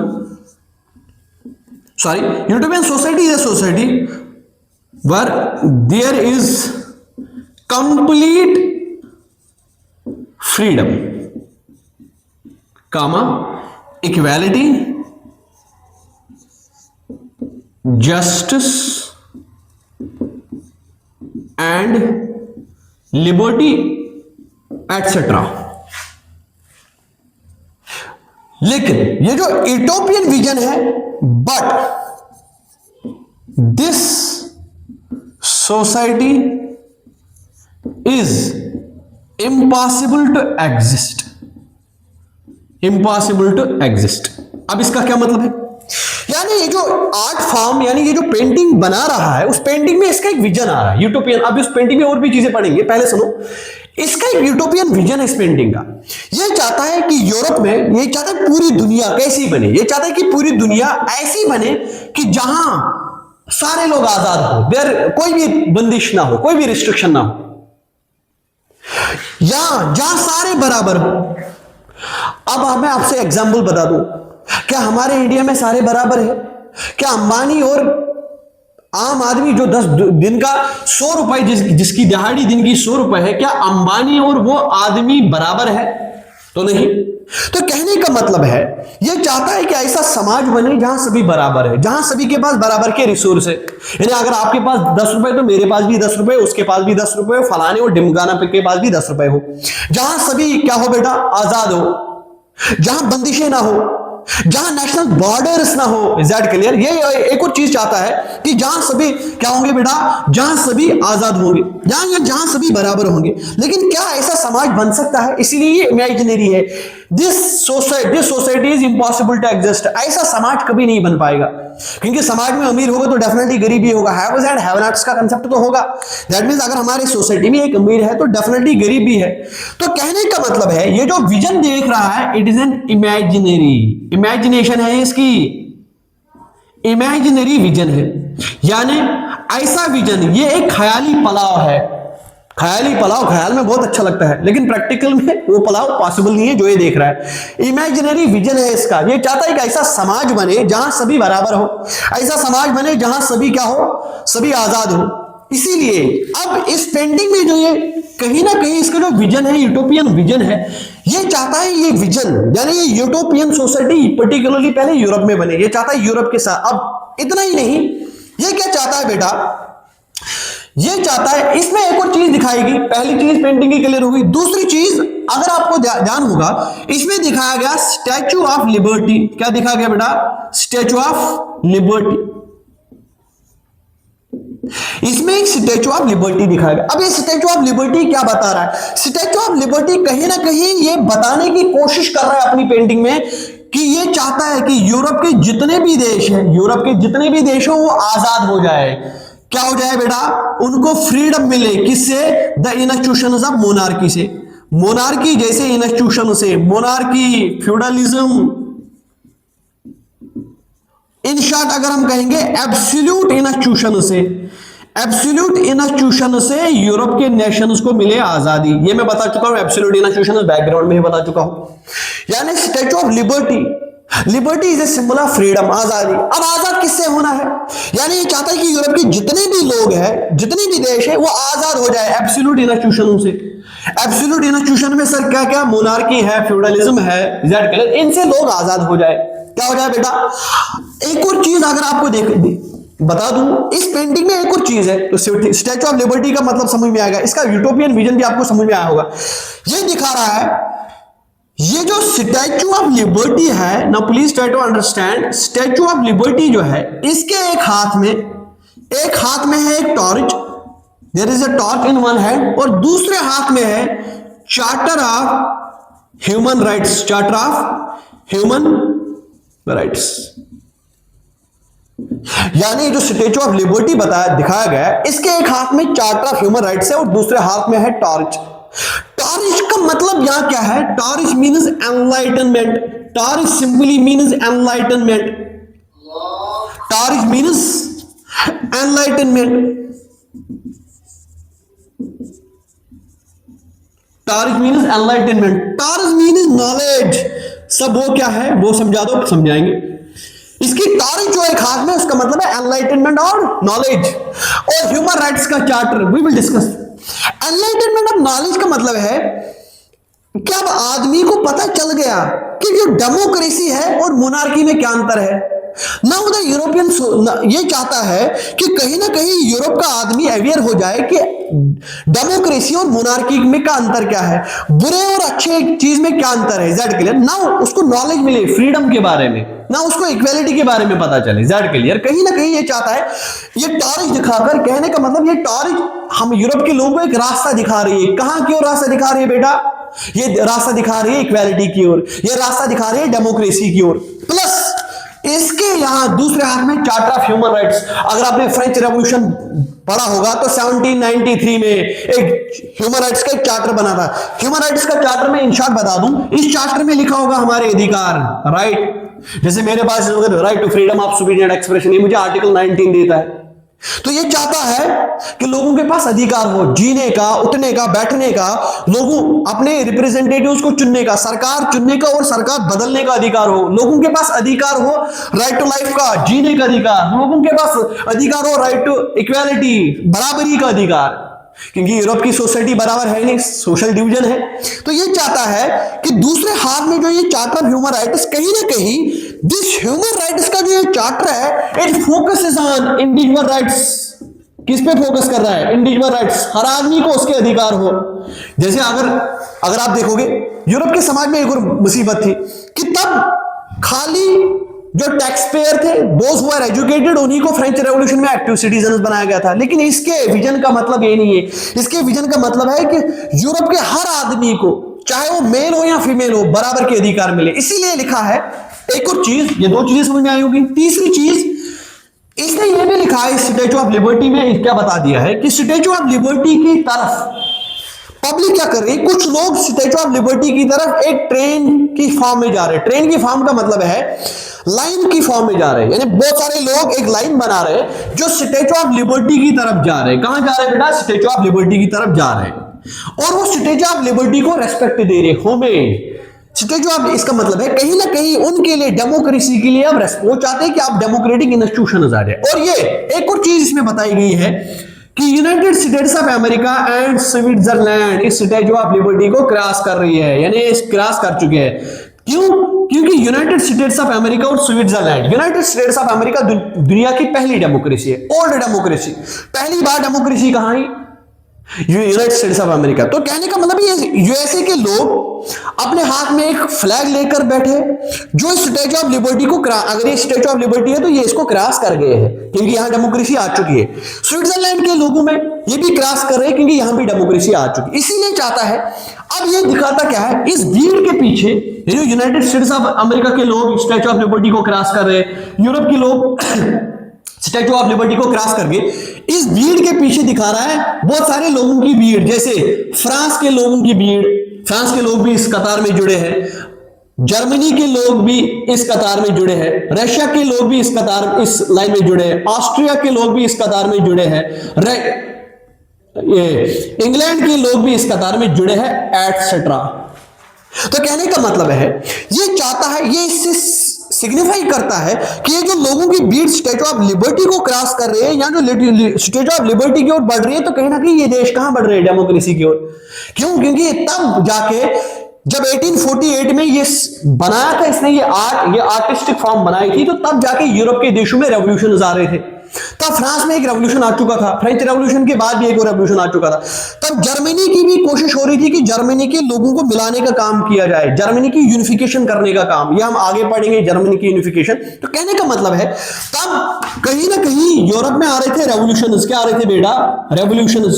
sorry, utopian society is a society where there is complete freedom, comma, equality, justice and liberty etc. लेकिन ये जो utopian vision है, but this society is impossible to exist, impossible to exist. अब इसका क्या मतलब है? यानी ये जो आर्ट फॉर्म, यानी ये जो पेंटिंग बना रहा है, उस पेंटिंग में इसका एक विजन आ रहा है यूटोपियन। अब इस पेंटिंग में और भी चीजें पढ़ेंगे, पहले सुनो। इसका एक यूटोपियन विजन है इस पेंटिंग का। ये चाहता है कि यूरोप में, ये चाहता है पूरी दुनिया कैसी बने, ये चाहता है कि पूरी दुनिया ऐसी बने कि जहां सारे लोग आजाद हो, देर कोई भी बंदिश ना हो, कोई भी रिस्ट्रिक्शन ना हो, या जहां सारे बराबर हो। अब मैं आपसे एग्जाम्पल बता दूं, क्या हमारे इंडिया में सारे बराबर है? क्या अंबानी और आम आदमी जो 10 दिन का 100 रुपए जिसकी दिहाड़ी दिन की 100 रुपए है, क्या अंबानी और वो आदमी बराबर है? तो नहीं। तो कहने का मतलब है, ये चाहता है कि ऐसा समाज बने जहां सभी बराबर है, जहां सभी के पास बराबर के रिसोर्स है। यानी अगर आपके पास 10 रुपए तो मेरे पास भी 10 रुपए, उसके पास भी 10 रुपए, फलाने और डिमगाना के पास भी 10 रुपए हो। जहां सभी क्या हो बेटा? आजाद हो, जहां बंदिशें ना हो, जहां नेशनल बॉर्डर्स ना हो। Is that clear? ये एक और चीज चाहता है कि जहां सभी क्या होंगे बेटा? जहां सभी आजाद होंगे, जहां सभी बराबर होंगे। लेकिन क्या ऐसा समाज बन सकता है? इसीलिए ये इमेजिनरी है। This society is impossible to exist. ऐसा समाज कभी नहीं बन पाएगा, क्योंकि समाज में अमीर होगा तो डेफिनेटली गरीबी होगा। हैव्स एंड हैव नॉट्स का कंसेप्ट तो होगा। दैट मींस अगर हमारी सोसाइटी में एक अमीर है तो डेफिनेटली गरीब भी है। तो कहने का मतलब है, ये जो विजन देख रहा है, it is an imaginary, imagination है इसकी, इमेजिनरी विजन है। यानी ऐसा विजन, ये एक ख्याली पलाव है। ख्याली पलाव ख्याल में बहुत अच्छा लगता है, लेकिन प्रैक्टिकल में वो पलाव पॉसिबल नहीं है जो ये देख रहा है। इमेजिनरी विजन है इसका। ये चाहता है कि ऐसा समाज बने जहां सभी बराबर हो, ऐसा समाज बने जहां सभी क्या हो? सभी आजाद हो। इसीलिए अब इस पेंटिंग में जो ये कहीं ना कहीं इसका जो विजन है, यूटोपियन विजन है, ये चाहता है ये विजन, यानी ये यूटोपियन सोसाइटी पर्टिकुलरली पहले यूरोप में बने। ये चाहता है यूरोप के साथ। अब इतना ही नहीं, ये क्या चाहता है बेटा? ये चाहता है, इसमें एक और चीज दिखाएगी। पहली चीज पेंटिंग की क्लियर होगी। दूसरी चीज अगर आपको ध्यान होगा, इसमें दिखाया गया स्टैचू ऑफ लिबर्टी। क्या दिखा गया बेटा? Statue of liberty. इसमें एक स्टैचू ऑफ लिबर्टी दिखाया गया। अब ये स्टैचू ऑफ लिबर्टी क्या बता रहा है? स्टैचू ऑफ लिबर्टी कहीं ना कहीं ये बताने की कोशिश कर रहा है अपनी पेंटिंग में कि ये चाहता है कि यूरोप के जितने भी देश हैं, यूरोप के जितने भी देश हो, वो आजाद हो जाए। क्या हो जाए बेटा? उनको फ्रीडम मिले। किससे? द इंस्टीट्यूशंस ऑफ मोनार्की से। मोनार्की जैसे इंस्टीट्यूशन से, मोनार्की, फ्यूडलिज्म, इन शॉर्ट अगर हम कहेंगे एब्सोल्यूट इंस्टीट्यूशन से, एब्सोल्यूट इंस्टीट्यूशन से यूरोप के नेशंस को मिले आजादी। ये मैं बता चुका हूं, एब्सोल्यूट इंस्टीट्यूशन बैकग्राउंड में ही बता चुका हूं। यानी statue of liberty, liberty is a symbol of freedom, आजादी। अब आजाद किससे होना है? यानी ये चाहता है कि यूरोप के जितने भी लोग हैं, जितने भी देश है, वो आजाद हो जाए एब्सोल्यूट इंस्टीट्यूशन से। एब्सोल्यूट इंस्टीट्यूशन में सर क्या क्या? मोनार्की है, फ्यूडलिज्म है, इनसे लोग आजाद हो जाए। क्या हो जाए बेटा? एक और चीज अगर आपको बता दूं, इस पेंटिंग में एक और चीज है। तो स्टैचू ऑफ लिबर्टी का मतलब समझ में आएगा, इसका यूटोपियन विजन भी आपको समझ में आया होगा। ये दिखा रहा है, ये जो स्टैचू ऑफ लिबर्टी है ना, please try to understand, statue of liberty जो है, इसके एक हाथ में है एक torch, there is a torch in one hand, और दूसरे हाथ में है charter of human rights, charter of human rights. यानी जो स्टैच्यू ऑफ लिबर्टी बताया दिखाया गया है, इसके एक हाथ में चार्टर ऑफ ह्यूमन राइट्स है और दूसरे हाथ में है टॉर्च। टॉर्च का मतलब यहां क्या है? Torch means enlightenment. Torch simply means enlightenment. Torch means enlightenment. Torch means enlightenment. Torch means knowledge. सब वो क्या है वो समझा दो, समझाएंगे। इसकी टॉर्च जो एक हाथ में, उसका मतलब है एनलाइटनमेंट और नॉलेज। और ह्यूमन राइट्स का charter we will discuss. Enlightenment of knowledge का मतलब है कि अब आदमी को पता चल गया कि जो डेमोक्रेसी है और मोनार्की में क्या अंतर है। नाउ द यूरोपियन ये चाहता है कि कहीं ना कहीं यूरोप का आदमी अवेयर हो जाए कि डेमोक्रेसी और मोनार्की में का अंतर क्या है, बुरे और अच्छे चीज में क्या अंतर है, दैट क्लियर। नाउ उसको नॉलेज मिले फ्रीडम के बारे में, ना उसको इक्वालिटी के बारे में पता चले, दैट क्लियर। कहीं ना कहीं ये चाहता है, ये टॉर्च दिखाकर, कहने का मतलब ये टॉर्च हम यूरोप के लोगों को एक रास्ता दिखा रही है। कहां की ओर रास्ता दिखा रही है बेटा? ये रास्ता दिखा रही है इक्वालिटी की ओर, ये रास्ता दिखा रही है डेमोक्रेसी की ओर। प्लस इसके यहां दूसरे हाथ में चार्टर ऑफ ह्यूमन राइट्स। अगर आपने फ्रेंच रेवोल्यूशन पढ़ा होगा तो 1793 में एक ह्यूमन राइट्स का एक चार्टर बना था। ह्यूमन राइट्स का चार्टर में इन शॉर्ट बता दूं, इस चार्टर में लिखा होगा हमारे अधिकार, राइट। जैसे मेरे पास right to freedom of speech and expression, ये मुझे आर्टिकल 19 देता है। तो ये चाहता है कि लोगों के पास अधिकार हो जीने का, उठने का, बैठने का, लोगों अपने रिप्रेजेंटेटिव्स को चुनने का, सरकार चुनने का और सरकार बदलने का अधिकार हो। लोगों के पास अधिकार हो राइट टू लाइफ का, जीने का अधिकार। लोगों के पास अधिकार हो राइट टू इक्वालिटी, बराबरी का अधिकार। क्योंकि यूरोप की सोसाइटी बराबर है नहीं, सोशल डिवीजन है। तो ये चाहता है कि दूसरे हाथ में जो ये चार्टर ऑफ ह्यूमन राइट्स, कहीं ना कहीं दिस ह्यूमन राइट्स का जो ये चार्टर है, it focuses on individual rights. किस पे फोकस कर रहा है? इंडिविजुअल राइट्स, हर आदमी को उसके अधिकार हो। जैसे अगर आप देखोगे यूरोप के समाज में एक और मुसीबत थी कि तब खाली जो टैक्स पेयर थे, दोज हु आर एजुकेटेड, उन्हीं को फ्रेंच रेवोल्यूशन में एक्टिव सिटीजन बनाया गया था। लेकिन इसके विजन का मतलब ये नहीं है। इसके विजन का मतलब है कि यूरोप के हर आदमी को, चाहे वो मेल हो या फीमेल हो, बराबर के अधिकार मिले। इसीलिए लिखा है एक और चीज, ये दो चीजें समझ में आई होगी। तीसरी चीज इसने ये भी लिखा है स्टैच्यू ऑफ लिबर्टी में, क्या बता दिया है कि स्टैच्यू ऑफ लिबर्टी की तरफ पब्लिक क्या कर रही है, कुछ लोग स्टैच्यू ऑफ लिबर्टी की तरफ एक ट्रेन की फॉर्म में जा रहे हैं। ट्रेन की फॉर्म का मतलब है लाइन की फॉर्म में जा रहे हैं, यानी बहुत सारे लोग एक लाइन बना रहे हैं जो स्टैच्यू ऑफ लिबर्टी की तरफ जा रहे हैं। कहां जा रहे हैं बेटा? स्टैच्यू ऑफ लिबर्टी की तरफ जा रहे हैं। और वो स्टैच्यू ऑफ लिबर्टी को रेस्पेक्ट दे रहे होमे। स्टैच्यू ऑफ, इसका मतलब है कहीं ना कहीं उनके लिए, डेमोक्रेसी के लिए अब वो चाहते हैं कि आप डेमोक्रेटिक इंस्टीट्यूशन आ जाए। और ये एक और चीज इसमें बताई गई है कि United States of America and Switzerland इस स्टैच्यू ऑफ लिबर्टी को क्रॉस कर रही है, यानी क्रॉस कर चुके हैं। क्यों? क्योंकि यूनाइटेड स्टेट्स ऑफ अमेरिका और Switzerland, United States of America दुनिया की पहली डेमोक्रेसी है, ओल्ड डेमोक्रेसी। पहली बार डेमोक्रेसी कहां आई? United States of America. तो कहने का मतलब ये यूएसए के लोग अपने हाथ में एक फ्लैग लेकर बैठे, जो स्टैच्यू ऑफ लिबर्टी को, अगर ये स्टैच्यू ऑफ लिबर्टी है तो ये इसको क्रॉस कर गए हैं क्योंकि यहां डेमोक्रेसी आ चुकी है। स्विट्जरलैंड के लोगों में ये भी क्रॉस कर रहे हैं क्योंकि यहां भी डेमोक्रेसी आ चुकी है। इसीलिए चाहता है, अब ये दिखाता क्या है, इस भीड़ के पीछे जो यूनाइटेड स्टेट्स ऑफ अमेरिका के लोग स्टैच्यू ऑफ लिबर्टी को क्रॉस कर रहे हैं, यूरोप के लोग स्टैच्यू ऑफ लिबर्टी को क्रॉस करके, इस भीड़ के पीछे दिखा रहा है बहुत सारे लोगों की भीड़। जैसे फ्रांस के लोगों की भीड़, फ्रांस के लोग भी इस कतार में जुड़े हैं, जर्मनी के लोग भी इस कतार में जुड़े हैं, रशिया के लोग भी इस लाइन में जुड़े हैं, ऑस्ट्रिया के लोग भी इस कतार में जुड़े हैं, इंग्लैंड के लोग भी इस कतार में जुड़े हैं, एटसेट्रा। तो कहने का मतलब है, ये चाहता है, ये इससे सिग्निफाई करता है कि ये जो लोगों की भीड़ स्टैच्यू ऑफ लिबर्टी को क्रॉस कर रहे हैं या जो स्टैच्यू ऑफ लिबर्टी की ओर बढ़ रही है, तो कहीं ना कहीं ये देश कहां बढ़ रहे हैं? डेमोक्रेसी की ओर। क्यों? क्योंकि तब जाके जब 1848 में ये बनाया था इसने, ये आर्टिस्टिक फॉर्म बनाई थी, तो तब जाके यूरोप के देशों में रेवोल्यूशन आ रहे थे। तब फ्रांस में एक रेवोल्यूशन आ चुका था, फ्रेंच रेवोल्यूशन के बाद भी एक और रेवोल्यूशन आ चुका था। तब जर्मनी की भी कोशिश हो रही थी कि जर्मनी के लोगों को मिलाने का काम किया जाए, जर्मनी की यूनिफिकेशन करने का काम। ये हम आगे पढ़ेंगे, जर्मनी की यूनिफिकेशन। तो कहने का मतलब है, तब कहीं ना कहीं यूरोप में आ रहे थे रेवोल्यूशन। क्या आ रहे थे बेटा? रेवोल्यूशन।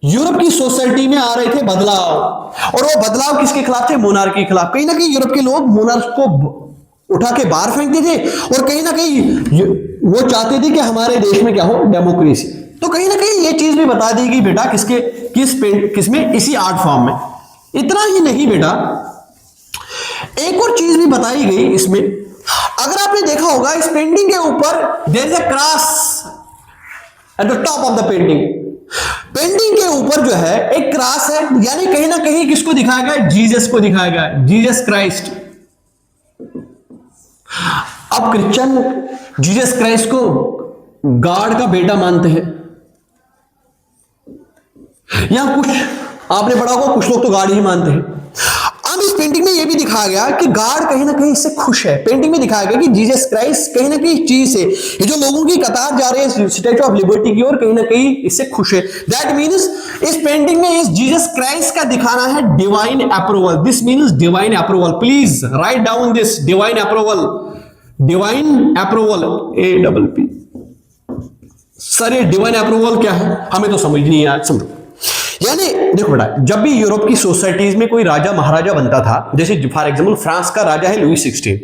यूरोप की सोसाइटी में आ रहे थे बदलाव, और वो बदलाव किसके खिलाफ थे? मोनार्की के खिलाफ। कहीं ना कहीं यूरोप के लोग मोनार्क को उठा के बाहर फेंकते थे, और कहीं ना कहीं वो चाहते थे कि हमारे देश में क्या हो, डेमोक्रेसी। तो कहीं ना कहीं ये चीज भी बता दी गई बेटा किसमें, इसी आर्ट फॉर्म में। इतना ही नहीं बेटा, एक और चीज भी बताई गई इसमें। अगर आपने देखा होगा इस पेंटिंग के ऊपर there is a cross at the top of the painting. Painting के ऊपर जो है एक क्रॉस है, यानी कहीं ना कहीं किसको दिखाया गया, जीसस को दिखाया गया, जीसस क्राइस्ट। अब क्रिश्चियन जीसस क्राइस्ट को गॉड का बेटा मानते हैं, या कुछ आपने पढ़ा होगा कुछ लोग तो गॉड ही मानते हैं। अब इस पेंटिंग में यह भी दिखाया गया कि गॉड कहीं ना कहीं इससे खुश है। पेंटिंग में दिखाया गया कि जीसस क्राइस्ट कहीं ना कहीं चीज से, ये जो लोगों की कतार जा रही है स्टैच्यू ऑफ लिबर्टी की ओर, कहीं ना कहीं इससे खुश है। दैट मीन्स इस पेंटिंग में इस जीसस क्राइस्ट का दिखाना है divine approval. This means divine approval. Please write down this, divine approval, divine approval, APP। Sir ये डिवाइन अप्रूवल क्या है, हमें तो समझ नहीं आया। समझो, यानी देखो बेटा, जब भी यूरोप की सोसाइटीज में कोई राजा महाराजा बनता था, जैसे फॉर एग्जांपल फ्रांस का राजा है लुई 16,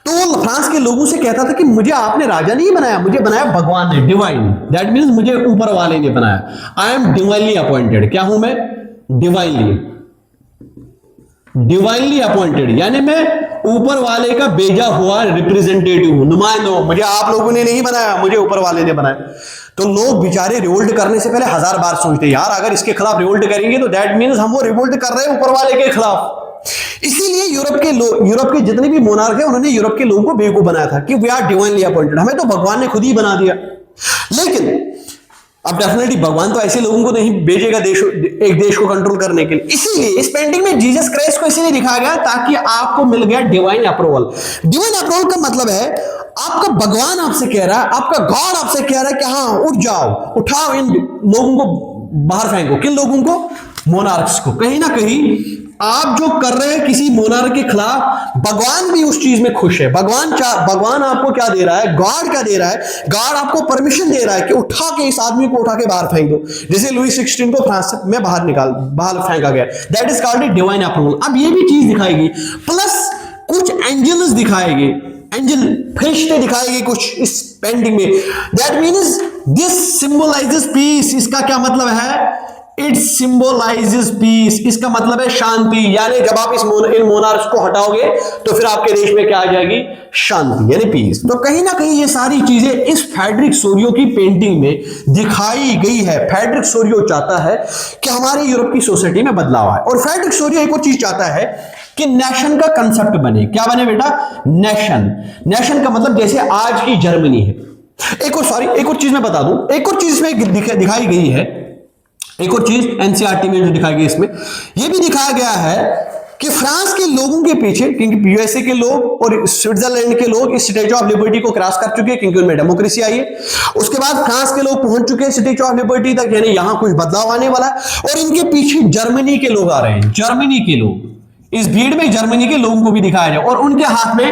तो वो फ्रांस के लोगों से कहता था कि मुझे आपने राजा नहीं बनाया, मुझे बनाया भगवान ने, डिवाइन। दैट मीन्स मुझे ऊपर वाले ने बनाया। I am divinely appointed. क्या हूं मैं, डिवाइनली अपॉइंटेड, यानी मैं ऊपर वाले का भेजा हुआ रिप्रेजेंटेटिव हूं, नुमाइंदा हूं। मुझे आप लोगों ने नहीं बनाया, मुझे ऊपर वाले ने बनाया। तो लोग बेचारे रिवोल्ट करने से पहले 1000 बार सोचते, यार अगर इसके खिलाफ रिवोल्ट करेंगे तो दैट मीन्स हम वो रिवोल्ट कर रहे हैं ऊपर वाले के खिलाफ। इसीलिए यूरोप के जितने भी मोनार्क हैं, उन्होंने यूरोप के लोगों को बेवकूफ बनाया था कि वी आर डिवाइनली अपॉइंटेड, हमें तो भगवान ने खुद ही बना दिया। लेकिन अब डेफिनेटली भगवान तो ऐसे लोगों को नहीं भेजेगा एक देश को कंट्रोल करने के लिए। इसीलिए इस पेंटिंग में जीसस क्राइस्ट को इसीलिए दिखाया गया ताकि आपको मिल गया डिवाइन अप्रूवल। डिवाइन अप्रूवल का मतलब है आपका भगवान आपसे कह रहा है, आपका गॉड आपसे कह रहा है कि हाँ उठ जाओ, उठाओ, इन लोगों को बाहर फेंको। किन लोगों को, मोनार्क्स को। कहीं ना कहीं आप जो कर रहे हैं किसी मोनार्क के खिलाफ, भगवान भी उस चीज में खुश है। भगवान आपको क्या दे रहा है, गॉड क्या दे रहा है, गॉड आपको परमिशन दे रहा है कि उठा के इस आदमी को उठा के बाहर फेंक दो। जैसे लुई 16 को फ्रांस में बाहर फेंका गया, that is called divine approval. अब ये भी चीज दिखाएगी, प्लस कुछ एंजल्स दिखाएंगे, एंजल फरिश्ते दिखाएंगे कुछ इस पेंटिंग में। That means this symbolises peace. इसका क्या मतलब है, इट सिंबलाइजेस पीस। इसका मतलब है शांति। यानी जब आप इन मोनार्क्स को हटाओगे तो फिर आपके देश में क्या आ जाएगी, शांति, यानी पीस। तो कहीं ना कहीं ये सारी चीजें इस फ्रेडरिक सोरियो की पेंटिंग में दिखाई गई है। फ्रेडरिक सोरियो चाहता है कि हमारे यूरोप की सोसाइटी में बदलाव आए, और फ्रेडरिक सोरियो एक और चीज चाहता है कि नेशन का कंसेप्ट बने। क्या बने बेटा, नेशन। नेशन का मतलब जैसे आज की जर्मनी है। एक और चीज मैं बता दूं, एक और चीज इसमें दिखाई गई है, एक और चीज एनसीईआरटी में जो दिखाई गई, इसमें यह भी दिखाया गया है कि फ्रांस के लोगों के पीछे, क्योंकि यूएसए के लोग और स्विट्जरलैंड के लोग इस स्टैच्यू ऑफ लिबर्टी को क्रॉस कर चुके हैं क्योंकि उनमें डेमोक्रेसी आई है। उसके बाद फ्रांस के लोग पहुंच चुके हैं स्टैच्यू ऑफ लिबर्टी तक, यानी यहां कुछ बदलाव आने वाला है। और इनके पीछे जर्मनी के लोग आ रहे हैं, जर्मनी के लोग। इस भीड़ में जर्मनी के लोगों को भी दिखाया जाए, और उनके हाथ में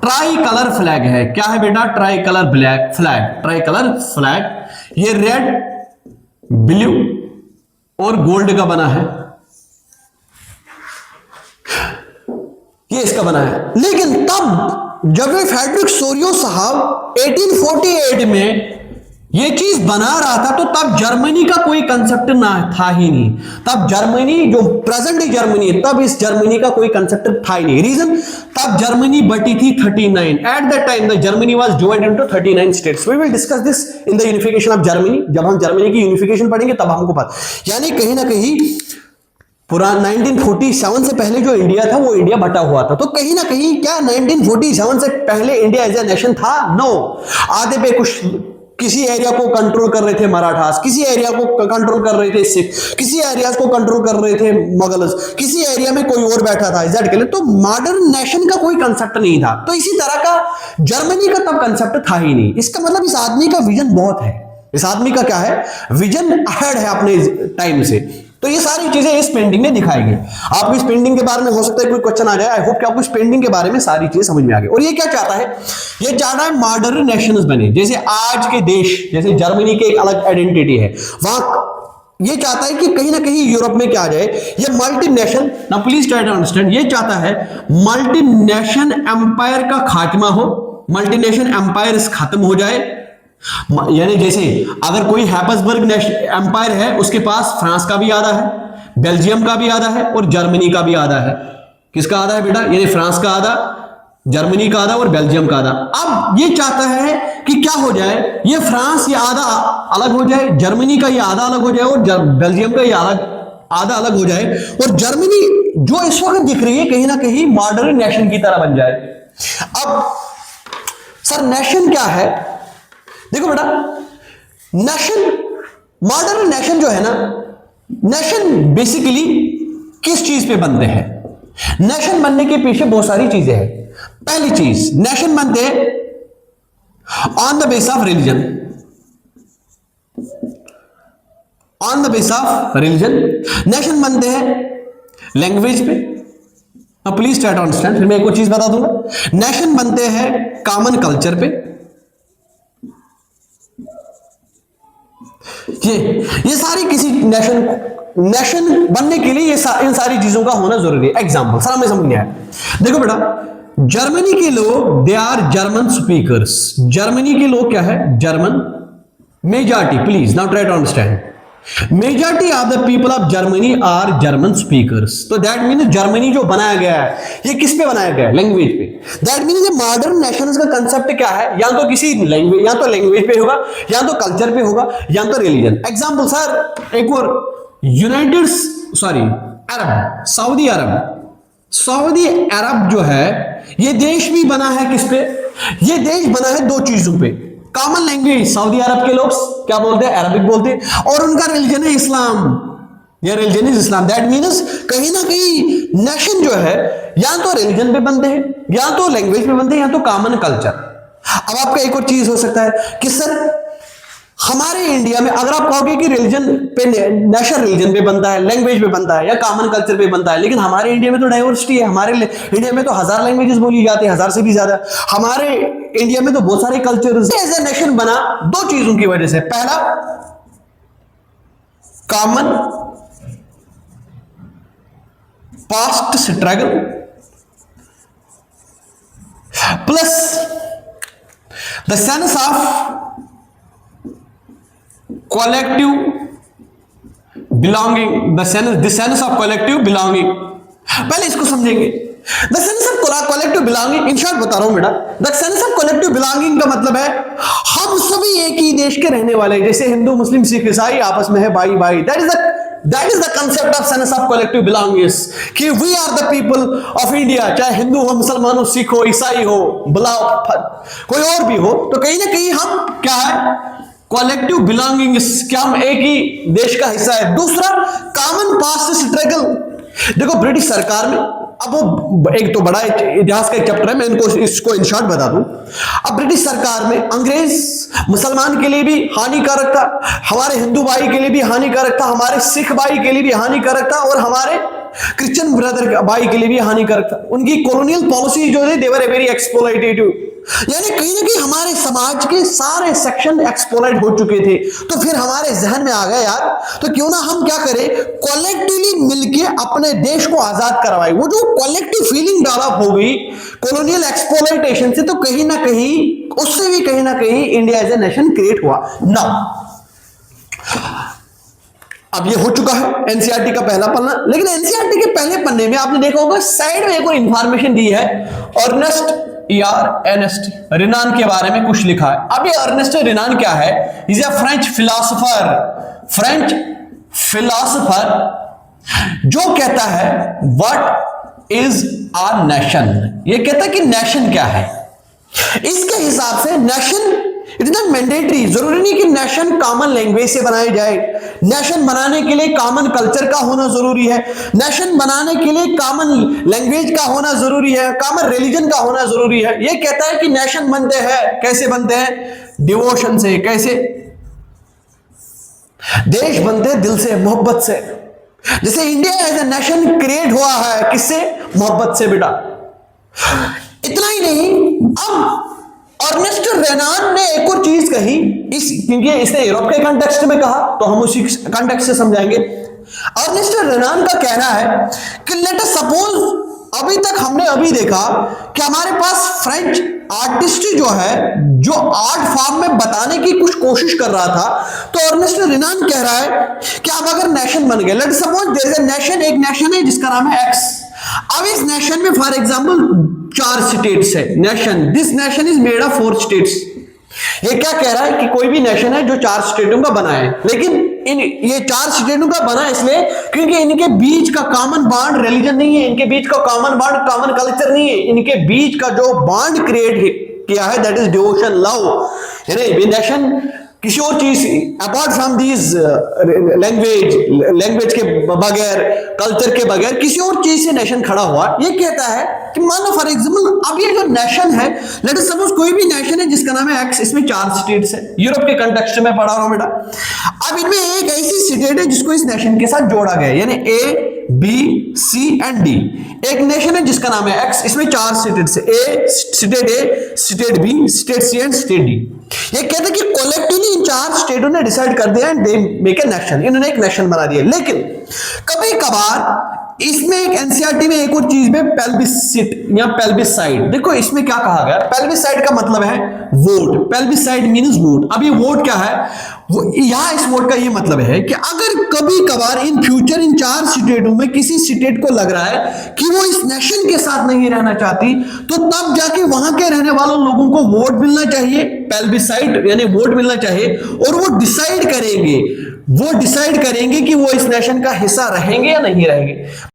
ट्राई कलर फ्लैग है। क्या है बेटा, try colour black flag, try colour flag. ये रेड, ब्लू और गोल्ड का बना है, ये इसका बना है। लेकिन तब जब ये फ्रेडरिक सोरियो साहब 1848 में ये चीज बना रहा था, तो तब जर्मनी का कोई कंसेप्ट ना था ही नहीं। तब जर्मनी जो प्रेजेंट डे जर्मनी है, तब इस जर्मनी का कोई कंसेप्ट था ही नहीं। रीजन, तब जर्मनी बटी थी 39। At that time the Germany was divided into 39 states. We will discuss this in the unification of Germany. जब हम जर्मनी की यूनिफिकेशन पढ़ेंगे तब हमको पता, यानी कहीं ना कहीं पूरा 1947 से पहले जो इंडिया था वो इंडिया बटा हुआ था। तो कहीं ना कहीं क्या 1947 से पहले इंडिया एज ए नेशन था? नो। आधे पे कुछ किसी एरिया को कंट्रोल कर रहे थे मराठास, किसी एरिया को कंट्रोल कर रहे थे सिख, किसी एरियाज को कंट्रोल कर रहे थे मुगल्स, किसी एरिया में कोई और बैठा था इज़ाट के लिए। तो मॉडर्न नेशन का कोई कंसेप्ट नहीं था। तो इसी तरह का जर्मनी का तब कंसेप्ट था ही नहीं। इसका मतलब इस आदमी का विजन बहुत है। इस आदमी का क्या है, विजन अहेड है अपने टाइम से। तो ये सारी चीजें इस पेंटिंग में दिखाई गई। आपको इस पेंटिंग के बारे में हो सकता है कोई क्वेश्चन आ जाए। आई होप कि आपको इस पेंटिंग के बारे में सारी चीजें समझ में आ गई। और ये क्या चाहता है, ये चाहता है मॉडर्न नेशंस बने। जैसे आज के देश, जैसे जर्मनी की एक अलग आइडेंटिटी है, वहां ये चाहता है कि कहीं ना कहीं यूरोप में क्या आ जाए, ये मल्टीनेशनल, ना प्लीज ट्राई टू अंडरस्टैंड, ये चाहता है मल्टीनेशनल एम्पायर का खात्मा हो, मल्टीनेशनल एम्पायर खत्म हो जाए। यानी जैसे अगर कोई हैब्सबर्ग एम्पायर है, उसके पास फ्रांस का भी आधा है, बेल्जियम का भी आधा है और जर्मनी का भी आधा है। किसका आधा है बेटा? यानी फ्रांस का आधा, जर्मनी का आधा और बेल्जियम का आधा। अब ये चाहता है कि क्या हो जाए, ये फ्रांस ये आधा अलग हो जाए, जर्मनी का ये आधा अलग हो जाए और बेल्जियम का ये आधा अलग हो जाए, और जर्मनी जो इस वक्त दिख रही है कहीं ना कहीं मॉडर्न नेशन की तरह बन जाए। अब सर नेशन क्या है? देखो बेटा, नेशन, मॉडर्न नेशन जो है ना, नेशन बेसिकली किस चीज पे बनते हैं? नेशन बनने के पीछे बहुत सारी चीजें हैं। पहली चीज, नेशन बनते हैं on the base of religion, on the base of religion. Nation बनते हैं लैंग्वेज पे, प्लीज ट्राई टू अंडरस्टैंड, फिर मैं एक और चीज बता दूंगा। नेशन बनते हैं कॉमन कल्चर पे, ये सारी किसी नेशन बनने के लिए इन सारी चीजों का होना जरूरी है। एग्जांपल सर हमें समझ नहीं आया, देखो बेटा, जर्मनी के लोग they are German speakers. Germany के लोग क्या है? German. Majority, please now try to understand, majority of the people of Germany are German speakers. तो दैट मीन जर्मनी जो बनाया गया है ये किस पे बनाया गया है? लैंग्वेज पे। दैट मीन मॉडर्न नेशंस का कंसेप्ट क्या है? या तो किसी लैंग्वेज, या तो लैंग्वेज पे होगा, या तो कल्चर पे होगा, या तो रिलीजन। एग्जांपल सर एक और, अरब, सऊदी अरब। सऊदी अरब जो है ये देश भी बना है किस पे? ये देश बना है दो चीजों पे। कॉमन लैंग्वेज, सऊदी अरब के लोग क्या बोलते हैं? अरबिक बोलते हैं, और उनका रिलीजन है इस्लाम, या religion is Islam. That means कहीं ना कहीं नेशन जो है या तो रिलीजन पे बनते हैं, या तो लैंग्वेज पे बनते हैं, या तो कॉमन कल्चर। अब आपका एक और चीज हो सकता है कि सर हमारे इंडिया में अगर आप कहोगे कि रिलीजन पे, नेशनल रिलीजन पे बनता है, लैंग्वेज पे बनता है, या कॉमन कल्चर पे बनता है, लेकिन हमारे इंडिया में तो डाइवर्सिटी है। हमारे इंडिया में तो 1000 लैंग्वेजेस बोली जाती है, 1000 से भी ज्यादा। हमारे इंडिया में तो बहुत सारे कल्चर्स। एज ए नेशन बना दो चीजों की वजह से। पहला, common past struggle plus the sense of collective belonging, the sense of collective belonging। पहले इसको समझेंगे। The sense of collective belonging, in short बता रहा हूं बेटा, the sense of collective belonging का मतलब है हम सभी एक ही देश के रहने वाले, जैसे हिंदू मुस्लिम सिख ईसाई आपस में है भाई भाई। That is the concept of sense of collective belonging, कि we are the people of India। चाहे हिंदू हो, मुसलमान हो, सिख हो, ईसाई हो, कोई और भी हो, तो कहीं ना कहीं हम क्या है? कॉलेक्टिव बिलोंगिंग, क्या हम एक ही देश का हिस्सा है। दूसरा, कॉमन पास्ट स्ट्रगल। देखो ब्रिटिश सरकार में, अब वो एक तो बड़ा इतिहास का एक चैप्टर है, मैं इसको इन शॉर्ट बता दूं। अब ब्रिटिश सरकार में अंग्रेज मुसलमान के लिए भी हानिकारक था, हमारे हिंदू भाई के लिए भी हानिकारक था, हमारे सिख भाई के लिए भी हानिकारक था, और हमारे क्रिश्चियन ब्रदर भाई के लिए भी हानिकारक था। उनकी कॉलोनियल पॉलिसी जो है, दे वर वेरी एक्सप्लॉइटेटिव। यानी कहीं ना कहीं हमारे समाज के सारे सेक्शन एक्सप्लॉइट हो चुके थे। तो फिर हमारे जहन में आ गया यार, तो क्यों ना हम क्या करें, कलेक्टिवली मिलके अपने देश को आजाद करवाए। वो जो कलेक्टिव फीलिंग डेवलप हो गई कॉलोनियल एक्सप्लॉइटेशन से, तो कहीं ना कहीं उससे भी कहीं ना कहीं India as a nation create हुआ। नाउ अब ये हो चुका है एनसीईआरटी का पहला पन्ना। लेकिन एनसीईआरटी के पहले पन्ने में आपने देखा होगा साइड में एक और इंफॉर्मेशन दी है, अर्नेस्ट रेनान के बारे में कुछ लिखा है। अब ये अर्नेस्ट रेनान क्या है? इज अ फ्रेंच फिलोसोफर जो कहता है व्हाट इज आवर नेशन। ये कहता है कि नेशन क्या है। इसके हिसाब से nation it is not mandatory, जरूरी नहीं कि नेशन कॉमन लैंग्वेज से बनाई जाए। नेशन बनाने के लिए कॉमन कल्चर का होना जरूरी है, नेशन बनाने के लिए कॉमन लैंग्वेज का होना जरूरी है, कॉमन रिलीजन का होना जरूरी है। ये कहता है कि नेशन बनते हैं, कैसे बनते हैं? डिवोशन से। कैसे? देश बनते हैं दिल से, मोहब्बत से। जैसे India as a nation create हुआ है किससे? मोहब्बत से बेटा। इतना ही नहीं, अब अर्नेस्ट रेनान ने एक और चीज कही, क्योंकि इसने यूरोप के कॉन्टेक्स्ट में कहा तो हम उसी कॉन्टेक्स्ट से समझाएंगे। अर्नेस्ट रेनान का कहना है कि लेट अस सपोज, अभी तक हमने अभी देखा कि हमारे पास फ्रेंच आर्टिस्ट जो है, जो आर्ट फॉर्म में बताने की कुछ कोशिश कर रहा था, तो अर्नेस्ट रेनान कह रहा है कि अब अगर नेशन बन गए, let us suppose there is a nation, एक नेशन है जिसका नाम है एक्स। अब इस नेशन में फॉर एग्जांपल 4 स्टेट्स है nation, this nation is made of 4 states. ये क्या कह रहा है कि कोई भी नेशन है जो 4 स्टेटों का बना है, लेकिन ये 4 स्टेटों का बना इसलिए क्योंकि इनके बीच का कॉमन बॉन्ड रिलीजन नहीं है, इनके बीच का कॉमन बॉन्ड कॉमन कल्चर नहीं है, इनके बीच का जो बॉन्ड क्रिएट किया है दैट इज डिवोशन, लव। यानी नेशन किसी और चीज अपार्ट फ्रॉम दीज लैंग्वेज के बगैर, कल्चर के बगैर किसी और चीज से नेशन खड़ा हुआ। ये कहता है कि मान लो फॉर एग्जांपल अब ये जो नेशन है, लेट अस सपोज कोई भी नेशन है जिसका नाम है एक्स, इसमें 4 स्टेट्स है, यूरोप के कंटेक्स्ट में पढ़ा रहा हूं बेटा। अब इनमें एक ऐसी स्टेट है जिसको इस नेशन के साथ जोड़ा गया है, यानी A B C and D. एक नेशन है जिसका नाम है एक्स, इसमें 4 स्टेट्स है, A, state B, state C and state D. ये कहते हैं कि कलेक्टिवली इन 4 स्टेटों ने डिसाइड कर दिया and they make a nation, इन्होंने एक नेशन बना दिया। लेकिन कभी कभार इसमें एक एनसीईआरटी में एक और चीज में पेल्विसिट या पेल्विसाइड, देखो इसमें क्या कहा गया, पेल्विसाइड का मतलब है वोट, पेल्विसाइड मींस वोट। अब ये वोट क्या है, यहां इस वोट का ये मतलब है कि अगर कभी कभार इन फ्यूचर इन 4 स्टेटों में किसी स्टेट को लग रहा है कि वो इस नेशन के साथ नहीं रहना चाहती, तो तब जाके वहां के रहने वालों लोगों को वोट मिलना चाहिए, पेल्विसाइड यानी वोट मिलना चाहिए, और वो डिसाइड करेंगे कि वो इस नेशन का हिस्सा रहेंगे या नहीं रहेंगे।